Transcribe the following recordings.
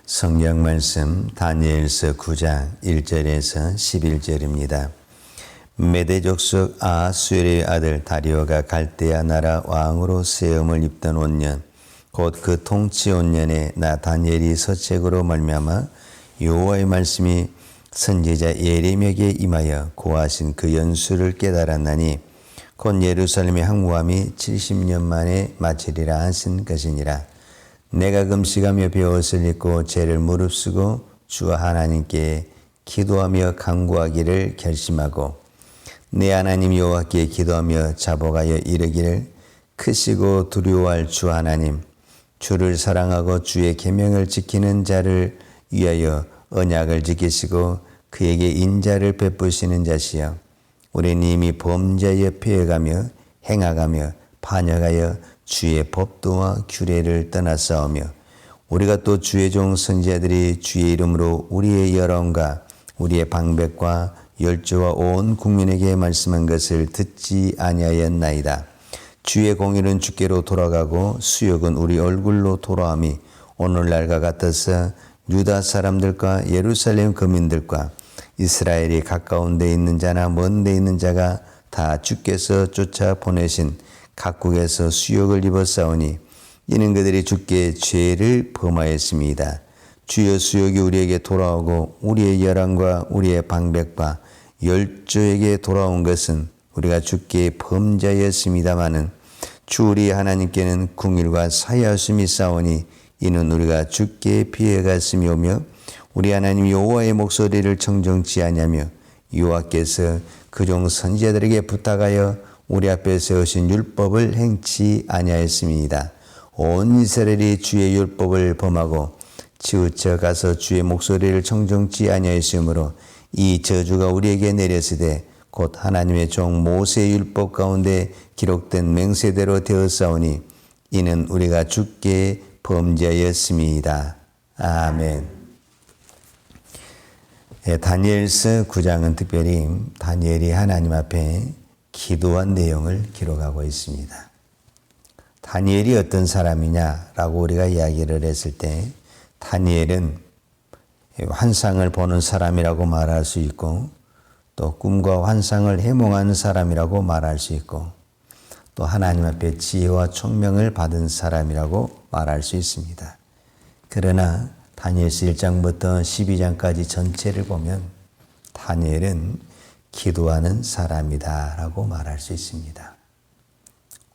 성경 말씀 다니엘서 9장 1절에서 11절입니다. 메대 족속 아하수엘의 아들 다리오가 갈대아 나라 왕으로 세움을 입던 온년 곧 그 통치 온년에 나 다니엘이 서책으로 말미암아 여호와의 말씀이 선지자 예레미야에게 임하여 고하신 그 연수를 깨달았나니 곧 예루살렘의 항구함이 70년 만에 마치리라 하신 것이니라. 내가 금식하며 베옷을 입고 죄를 무릅쓰고 주 하나님께 기도하며 간구하기를 결심하고 내 하나님 여호와께 기도하며 자복하여 이르기를 크시고 두려워할 주 하나님 주를 사랑하고 주의 계명을 지키는 자를 위하여 언약을 지키시고 그에게 인자를 베푸시는 자시여 우리는 이미 범죄에 피해가며 행하가며 반역하여 주의 법도와 규례를 떠나싸우며 우리가 또 주의 종 선지자들이 주의 이름으로 우리의 여론과 우리의 방백과 열조와 온 국민에게 말씀한 것을 듣지 아니하였나이다. 주의 공의는 주께로 돌아가고 수욕은 우리 얼굴로 돌아오미 오늘날과 같아서 유다 사람들과 예루살렘 거민들과 이스라엘이 가까운 데 있는 자나 먼 데 있는 자가 다 주께서 쫓아 보내신 각국에서 수욕을 입었사오니 이는 그들이 주께 죄를 범하였습니다. 주의 수욕이 우리에게 돌아오고 우리의 열왕과 우리의 방백과 열조에게 돌아온 것은 우리가 주께 범죄하였습니다마는 주 우리 하나님께는 궁일과 사야하심이 싸우니 이는 우리가 주께 피해갔음이오며 우리 하나님 여호와의 목소리를 청정치 아니하며 여호와께서 그 종 선지자들에게 부탁하여 우리 앞에 세우신 율법을 행치 아니하였습니다. 온 이스라엘이 주의 율법을 범하고 치우쳐 가서 주의 목소리를 청정치 아니하였으므로 이 저주가 우리에게 내렸으되 곧 하나님의 종 모세의 율법 가운데 기록된 맹세대로 되었사오니 이는 우리가 주께 범죄하였습니다. 아멘. 다니엘서 9장은 특별히 다니엘이 하나님 앞에 기도한 내용을 기록하고 있습니다. 다니엘이 어떤 사람이냐라고 우리가 이야기를 했을 때 다니엘은 환상을 보는 사람이라고 말할 수 있고 또 꿈과 환상을 해몽하는 사람이라고 말할 수 있고 또 하나님 앞에 지혜와 총명을 받은 사람이라고 말할 수 있습니다. 그러나 다니엘서 1장부터 12장까지 전체를 보면 다니엘은 기도하는 사람이다 라고 말할 수 있습니다.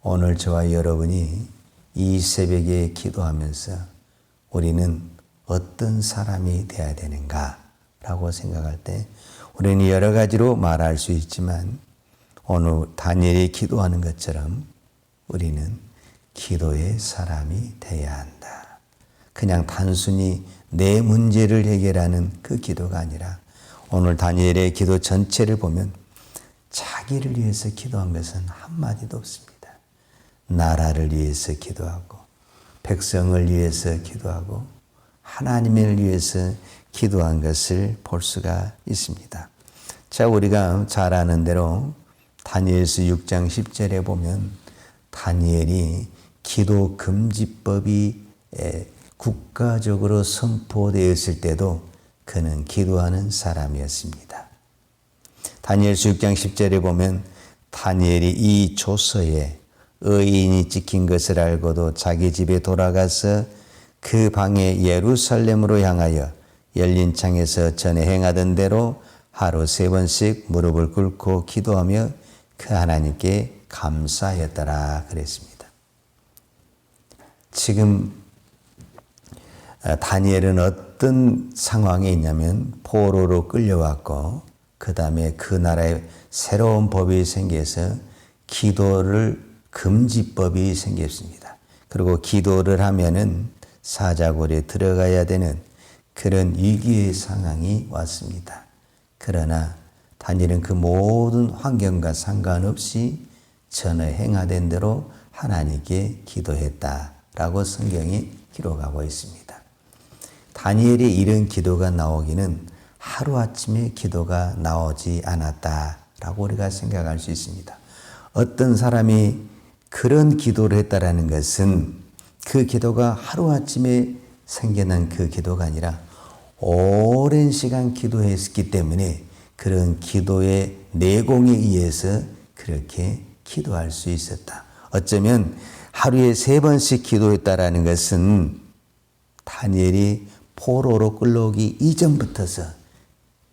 오늘 저와 여러분이 이 새벽에 기도하면서 우리는 어떤 사람이 되어야 되는가 라고 생각할 때 우리는 여러 가지로 말할 수 있지만 오늘 다니엘이 기도하는 것처럼 우리는 기도의 사람이 되어야 한다. 그냥 단순히 내 문제를 해결하는 그 기도가 아니라 오늘 다니엘의 기도 전체를 보면 자기를 위해서 기도한 것은 한마디도 없습니다. 나라를 위해서 기도하고 백성을 위해서 기도하고 하나님을 위해서 기도한 것을 볼 수가 있습니다. 자, 우리가 잘 아는 대로 다니엘서 6장 10절에 보면 다니엘이 기도 금지법이 국가적으로 선포되었을 때도 그는 기도하는 사람이었습니다. 다니엘서 6장 10절에 보면 다니엘이 이 조서에 의인이 찍힌 것을 알고도 자기 집에 돌아가서 그 방에 예루살렘으로 향하여 열린 창에서 전에 행하던 대로 하루 3번씩 무릎을 꿇고 기도하며 그 하나님께 감사하였더라 그랬습니다. 지금 다니엘은 어떤 상황에 있냐면 포로로 끌려왔고 그 다음에 그 나라에 새로운 법이 생겨서 기도를 금지법이 생겼습니다. 그리고 기도를 하면은 사자굴에 들어가야 되는 그런 위기의 상황이 왔습니다. 그러나 다니엘은 그 모든 환경과 상관없이 전에 행하던 대로 하나님께 기도했다라고 성경이 기록하고 있습니다. 다니엘의 이런 기도가 나오기는 하루아침에 기도가 나오지 않았다라고 우리가 생각할 수 있습니다. 어떤 사람이 그런 기도를 했다라는 것은 그 기도가 하루아침에 생겨난 그 기도가 아니라 오랜 시간 기도했기 때문에 그런 기도의 내공에 의해서 그렇게 기도할 수 있었다. 어쩌면 하루에 3번씩 기도했다라는 것은 다니엘이 포로로 끌려오기 이전부터서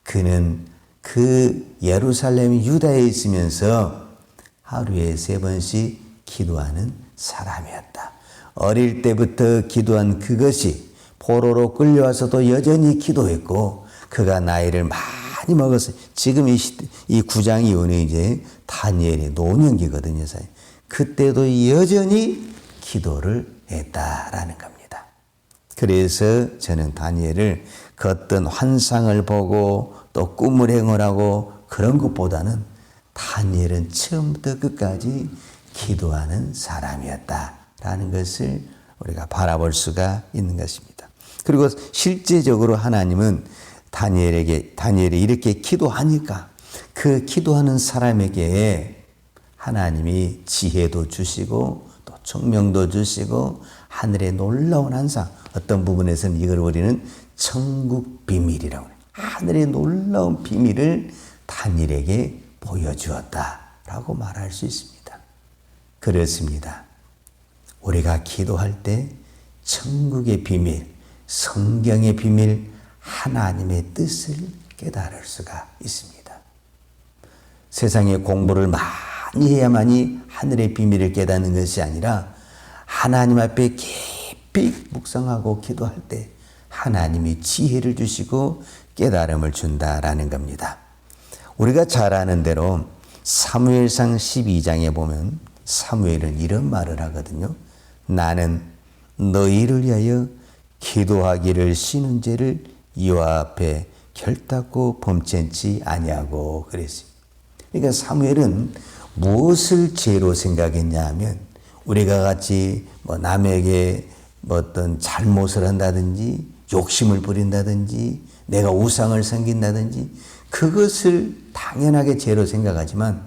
그는 그 예루살렘 유다에 있으면서 하루에 3번씩 기도하는 사람이었다. 어릴 때부터 기도한 그것이 포로로 끌려와서도 여전히 기도했고, 그가 나이를 많이 먹었어요. 지금 이 9장 이후는 이제 다니엘의 노년기거든요. 그때도 여전히 기도를 했다라는 겁니다. 그래서 저는 다니엘을 그 어떤 환상을 보고 또 꿈을 행하고 그런 것보다는 다니엘은 처음부터 끝까지 기도하는 사람이었다라는 것을 우리가 바라볼 수가 있는 것입니다. 그리고 실제적으로 하나님은 다니엘이 이렇게 기도하니까 그 기도하는 사람에게 하나님이 지혜도 주시고 또 총명도 주시고 하늘의 놀라운 환상, 어떤 부분에서는 이걸 우리는 천국 비밀이라고 해요. 하늘의 놀라운 비밀을 다니엘에게 보여주었다라고 말할 수 있습니다. 그렇습니다. 우리가 기도할 때 천국의 비밀, 성경의 비밀, 하나님의 뜻을 깨달을 수가 있습니다. 세상에 공부를 많이 해야만이 하늘의 비밀을 깨닫는 것이 아니라 하나님 앞에 깊이 묵상하고 기도할 때 하나님이 지혜를 주시고 깨달음을 준다라는 겁니다. 우리가 잘 아는 대로 사무엘상 12장에 보면 사무엘은 이런 말을 하거든요. 나는 너희를 위하여 기도하기를 쉬는 죄를 여호와 앞에 결단코 범죄치 아니하고 그랬어요. 그러니까 사무엘은 무엇을 죄로 생각했냐 하면 우리가 같이 남에게 어떤 잘못을 한다든지 욕심을 부린다든지 내가 우상을 섬긴다든지 그것을 당연하게 죄로 생각하지만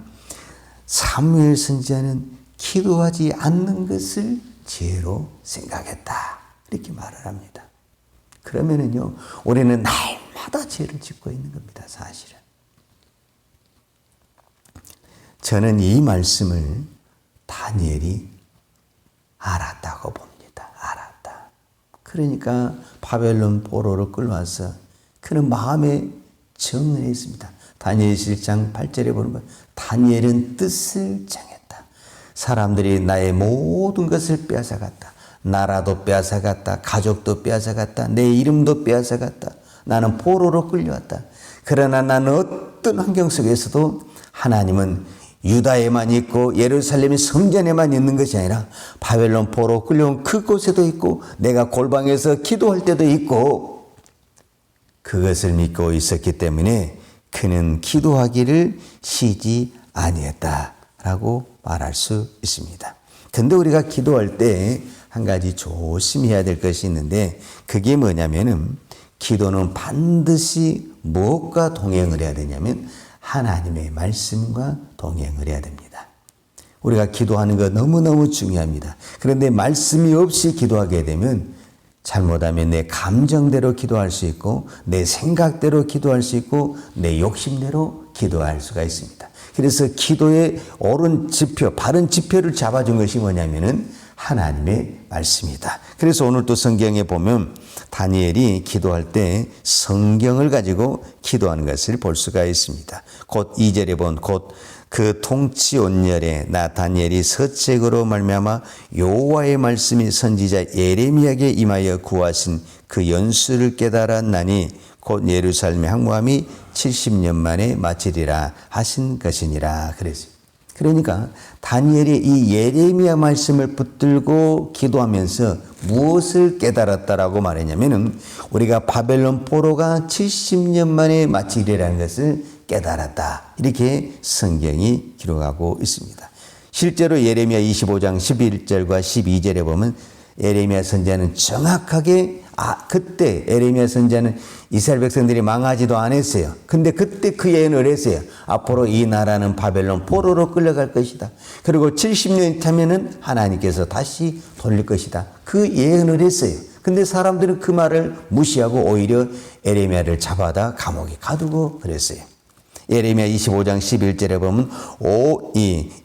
사무엘 선지자는 기도하지 않는 것을 죄로 생각했다. 이렇게 말을 합니다. 그러면은요, 우리는 날마다 죄를 짓고 있는 겁니다, 사실은. 저는 이 말씀을 다니엘이 알았다고 봅니다. 알았다. 그러니까 바벨론 포로로 끌어와서 그는 마음에 정을 했습니다. 다니엘 7장 8절에 보면 다니엘은 뜻을 정했다. 사람들이 나의 모든 것을 빼앗아갔다. 나라도 빼앗아갔다. 가족도 빼앗아갔다. 내 이름도 빼앗아갔다. 나는 포로로 끌려왔다. 그러나 나는 어떤 환경 속에서도 하나님은 유다에만 있고 예루살렘의 성전에만 있는 것이 아니라 바벨론 포로 끌려온 그곳에도 있고 내가 골방에서 기도할 때도 있고 그것을 믿고 있었기 때문에 그는 기도하기를 쉬지 아니했다라고 말할 수 있습니다. 근데 우리가 기도할 때 한 가지 조심해야 될 것이 있는데 그게 뭐냐면은 기도는 반드시 무엇과 동행을 해야 되냐면 하나님의 말씀과 동행을 해야 됩니다. 우리가 기도하는 거 너무너무 중요합니다. 그런데 말씀이 없이 기도하게 되면 잘못하면 내 감정대로 기도할 수 있고 내 생각대로 기도할 수 있고 내 욕심대로 기도할 수가 있습니다. 그래서 기도의 옳은 지표, 바른 지표를 잡아준 것이 뭐냐면은 하나님의 말씀이다. 그래서 오늘 또 성경에 보면 다니엘이 기도할 때 성경을 가지고 기도하는 것을 볼 수가 있습니다. 곧 2절에 본 곧 그 통치 온열에 나 다니엘이 서책으로 말미암아 여호와의 말씀이 선지자 예레미야에게 임하여 구하신 그 연수를 깨달았나니 곧 예루살렘의 항모함이 70년 만에 마치리라 하신 것이니라 그랬어요. 그러니까 다니엘이 이 예레미야 말씀을 붙들고 기도하면서 무엇을 깨달았다라고 말했냐면은 우리가 바벨론 포로가 70년 만에 마치리라는 것을 깨달았다. 이렇게 성경이 기록하고 있습니다. 실제로 예레미야 25장 11절과 12절에 보면 예레미야 선지자는 정확하게 그때 예레미야 선지자는 이스라엘 백성들이 망하지도 않았어요. 근데 그때 그 예언을 했어요. 앞으로 이 나라는 바벨론 포로로 끌려갈 것이다. 그리고 70년이 타면은 하나님께서 다시 돌릴 것이다. 그 예언을 했어요. 근데 사람들은 그 말을 무시하고 오히려 에레미야를 잡아다 감옥에 가두고 그랬어요. 예레미야 25장 11절에 보면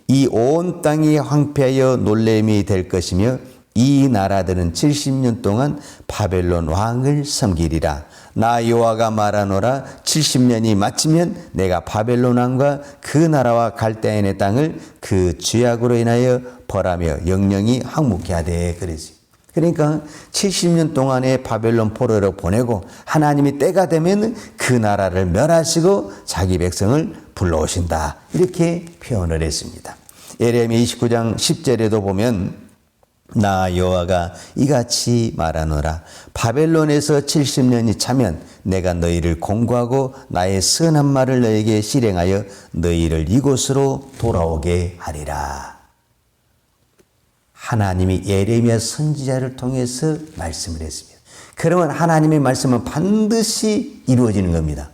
이 온 땅이 황폐하여 놀램이 될 것이며 이 나라들은 70년 동안 바벨론 왕을 섬기리라. 나 여호와가 말하노라. 70년이 마치면 내가 바벨론 왕과 그 나라와 갈대아인의 땅을 그 죄악으로 인하여 벌하며 영영이 항목케 하되 그랬어요. 그러니까 70년 동안의 바벨론 포로로 보내고 하나님이 때가 되면 그 나라를 멸하시고 자기 백성을 불러오신다. 이렇게 표현을 했습니다. 예레미야 29장 10절에도 보면 나 여호와가 이같이 말하노라. 바벨론에서 70년이 차면 내가 너희를 공고하고 나의 선한 말을 너희에게 실행하여 너희를 이곳으로 돌아오게 하리라. 하나님이 예레미야 선지자를 통해서 말씀을 했습니다. 그러면 하나님의 말씀은 반드시 이루어지는 겁니다.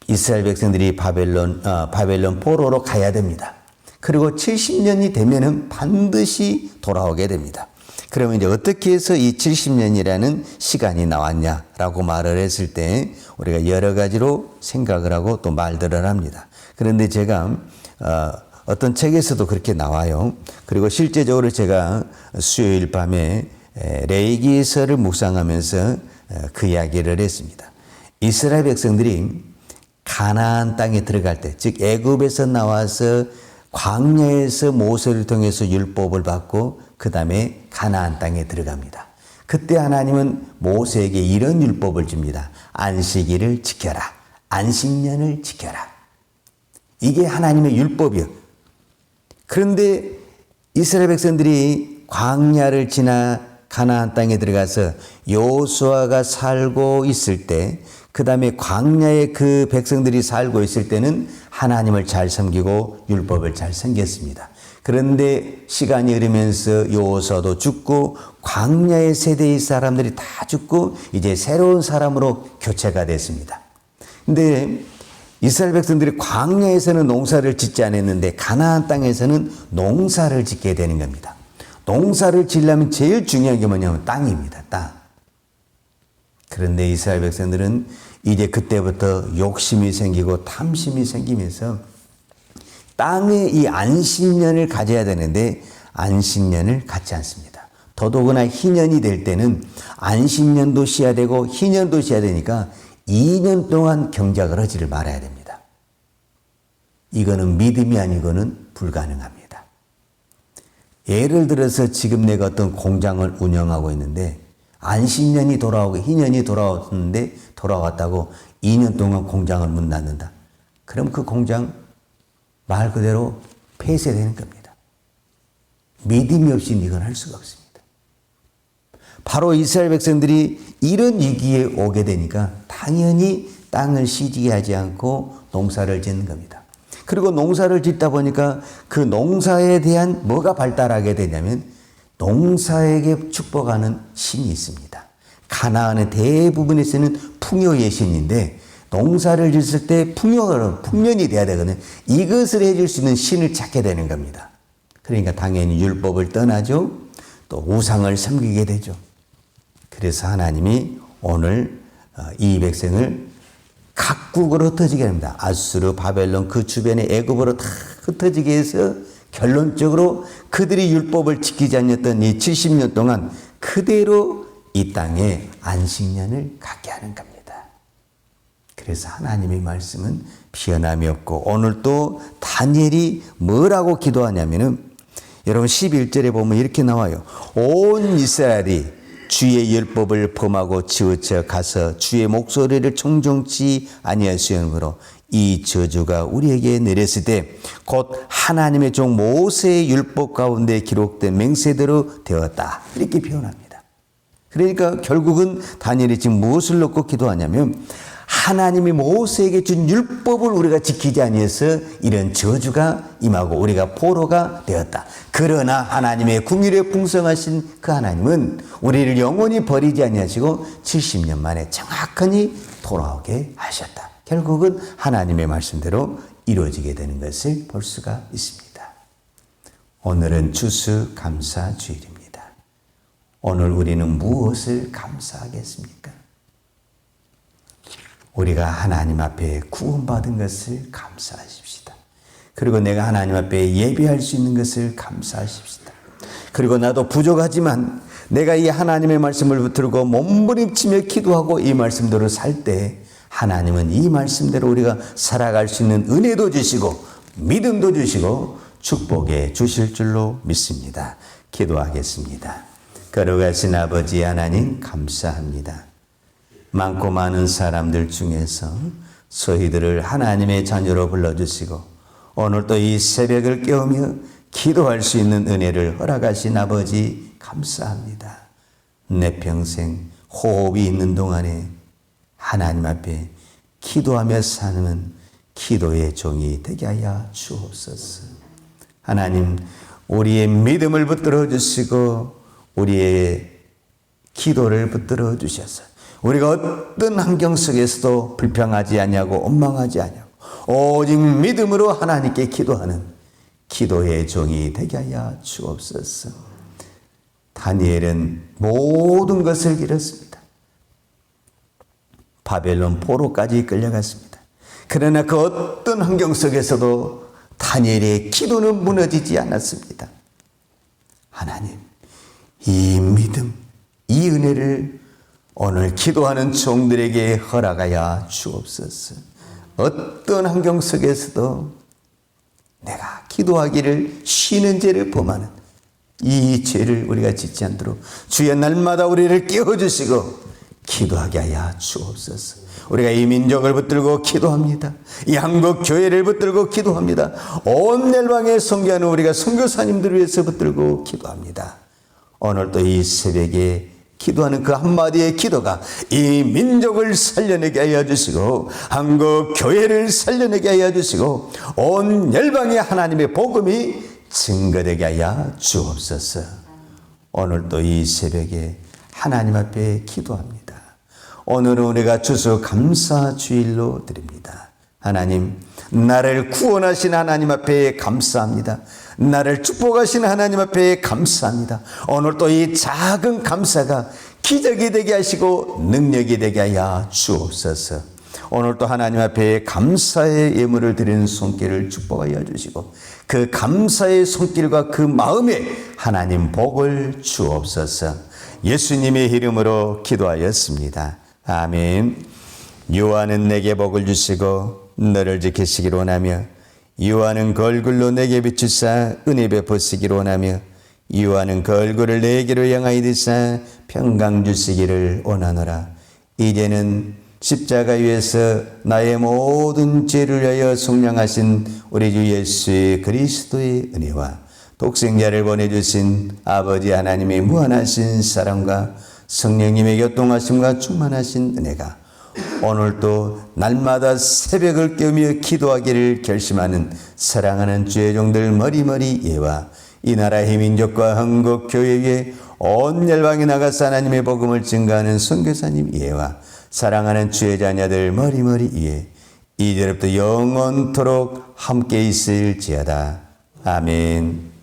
이스라엘 백성들이 바벨론 포로로 가야 됩니다. 그리고 70년이 되면은 반드시 돌아오게 됩니다. 그러면 이제 어떻게 해서 이 70년이라는 시간이 나왔냐라고 말을 했을 때 우리가 여러 가지로 생각을 하고 또 말들을 합니다. 그런데 제가 어떤 책에서도 그렇게 나와요. 그리고 실제적으로 제가 수요일 밤에 레위기서를 묵상하면서 그 이야기를 했습니다. 이스라엘 백성들이 가나안 땅에 들어갈 때, 즉 애굽에서 나와서 광야에서 모세를 통해서 율법을 받고 그 다음에 가나안 땅에 들어갑니다. 그때 하나님은 모세에게 이런 율법을 줍니다. 안식일을 지켜라. 안식년을 지켜라. 이게 하나님의 율법이요. 그런데 이스라엘 백성들이 광야를 지나 가나안 땅에 들어가서 여호수아가 살고 있을 때, 그 다음에 광야에 그 백성들이 살고 있을 때는 하나님을 잘 섬기고 율법을 잘 섬겼습니다. 그런데 시간이 흐르면서 여호수아도 죽고 광야의 세대의 사람들이 다 죽고 이제 새로운 사람으로 교체가 됐습니다. 근데 이스라엘 백성들이 광야에서는 농사를 짓지 않았는데 가나안 땅에서는 농사를 짓게 되는 겁니다. 농사를 지으려면 제일 중요한 게 뭐냐면 땅입니다. 땅. 그런데 이스라엘 백성들은 이제 그때부터 욕심이 생기고 탐심이 생기면서 땅에 이 안식년을 가져야 되는데 안식년을 갖지 않습니다. 더더구나 희년이 될 때는 안식년도 쉬어야 되고 희년도 쉬어야 되니까 2년 동안 경작을 하지를 말아야 됩니다. 이거는 믿음이 아니고는 불가능합니다. 예를 들어서 지금 내가 어떤 공장을 운영하고 있는데 안식년이 돌아오고 희년이 돌아왔는데 돌아왔다고 2년 동안 공장을 못 닫는다. 그럼 그 공장 말 그대로 폐쇄되는 겁니다. 믿음이 없이는 이건 할 수가 없습니다. 바로 이스라엘 백성들이 이런 위기에 오게 되니까 당연히 땅을 시지게 하지 않고 농사를 짓는 겁니다. 그리고 농사를 짓다 보니까 그 농사에 대한 뭐가 발달하게 되냐면 농사에게 축복하는 신이 있습니다. 가나안의 대부분에 쓰는 풍요의 신인데 농사를 짓을 때 풍년이 돼야 되거든요. 이것을 해줄 수 있는 신을 찾게 되는 겁니다. 그러니까 당연히 율법을 떠나죠. 또 우상을 섬기게 되죠. 그래서 하나님이 오늘 이 백성을 각국으로 흩어지게 합니다. 아수르, 바벨론, 그 주변의 애굽으로 다 흩어지게 해서 결론적으로 그들이 율법을 지키지 않았던 이 70년 동안 그대로 이 땅에 안식년을 갖게 하는 겁니다. 그래서 하나님의 말씀은 변함이 없고 오늘 또 다니엘이 뭐라고 기도하냐면은 여러분 11절에 보면 이렇게 나와요. 온 이스라엘이 주의 율법을 범하고 치우쳐 가서 주의 목소리를 청종치 아니하시므로 이 저주가 우리에게 내렸을 때 곧 하나님의 종 모세의 율법 가운데 기록된 맹세대로 되었다. 이렇게 표현합니다. 그러니까 결국은 다니엘이 지금 무엇을 놓고 기도하냐면 하나님이 모세에게 준 율법을 우리가 지키지 아니해서 이런 저주가 임하고 우리가 포로가 되었다. 그러나 하나님의 긍휼에 풍성하신 그 하나님은 우리를 영원히 버리지 아니하시고 70년 만에 정확하니 돌아오게 하셨다. 결국은 하나님의 말씀대로 이루어지게 되는 것을 볼 수가 있습니다. 오늘은 추수감사주일입니다. 오늘 우리는 무엇을 감사하겠습니까? 우리가 하나님 앞에 구원받은 것을 감사하십시다. 그리고 내가 하나님 앞에 예배할 수 있는 것을 감사하십시다. 그리고 나도 부족하지만 내가 이 하나님의 말씀을 붙들고 몸부림치며 기도하고 이 말씀대로 살 때 하나님은 이 말씀대로 우리가 살아갈 수 있는 은혜도 주시고 믿음도 주시고 축복해 주실 줄로 믿습니다. 기도하겠습니다. 거룩하신 아버지 하나님 감사합니다. 많고 많은 사람들 중에서 저희들을 하나님의 자녀로 불러주시고 오늘 또 이 새벽을 깨우며 기도할 수 있는 은혜를 허락하신 아버지 감사합니다. 내 평생 호흡이 있는 동안에 하나님 앞에 기도하며 사는 기도의 종이 되게 하여 주옵소서. 하나님, 우리의 믿음을 붙들어 주시고 우리의 기도를 붙들어 주셔서 우리가 어떤 환경 속에서도 불평하지 아니하고 원망하지 아니하고 오직 믿음으로 하나님께 기도하는 기도의 종이 되게 하여 주옵소서. 다니엘은 모든 것을 잃었습니다. 바벨론 포로까지 끌려갔습니다. 그러나 그 어떤 환경 속에서도 다니엘의 기도는 무너지지 않았습니다. 하나님, 이 믿음, 이 은혜를 오늘 기도하는 종들에게 허락하여 주옵소서. 어떤 환경 속에서도 내가 기도하기를 쉬는 죄를 범하는 이 죄를 우리가 짓지 않도록 주의 날마다 우리를 깨워주시고 기도하게 하여 주옵소서. 우리가 이 민족을 붙들고 기도합니다. 이 한국 교회를 붙들고 기도합니다. 온 열방에 선교하는 우리가 선교사님들을 위해서 붙들고 기도합니다. 오늘 또 이 새벽에 기도하는 그 한마디의 기도가 이 민족을 살려내게 하여 주시고 한국 교회를 살려내게 하여 주시고 온 열방에 하나님의 복음이 증거되게 하여 주옵소서. 오늘 또 이 새벽에 하나님 앞에 기도합니다. 오늘은 우리가 주수 감사 주일로 드립니다. 하나님, 나를 구원하신 하나님 앞에 감사합니다. 나를 축복하신 하나님 앞에 감사합니다. 오늘 또 이 작은 감사가 기적이 되게 하시고 능력이 되게 하여 주옵소서. 오늘 또 하나님 앞에 감사의 예물을 드리는 손길을 축복하여 주시고 그 감사의 손길과 그 마음에 하나님 복을 주옵소서. 예수님의 이름으로 기도하였습니다. 아멘. 요한은 내게 복을 주시고 너를 지키시기를 원하며 요한은 그 얼굴로 내게 비추사 은혜 베푸시기를 원하며 요한은 그 얼굴을 내게로 향하여 드사 평강 주시기를 원하노라. 이제는 십자가 위에서 나의 모든 죄를 위하여 속량하신 우리 주 예수의 그리스도의 은혜와 독생자를 보내주신 아버지 하나님의 무한하신 사랑과 성령님의 교통하심과 충만하신 은혜가 오늘도 날마다 새벽을 깨우며 기도하기를 결심하는 사랑하는 주의 종들 머리머리 예와 이 나라의 민족과 한국 교회 위에 온 열방에 나가서 하나님의 복음을 증거하는 선교사님 예와 사랑하는 주의 자녀들 머리머리 예 이제부터 영원토록 함께 있을지어다. 아멘.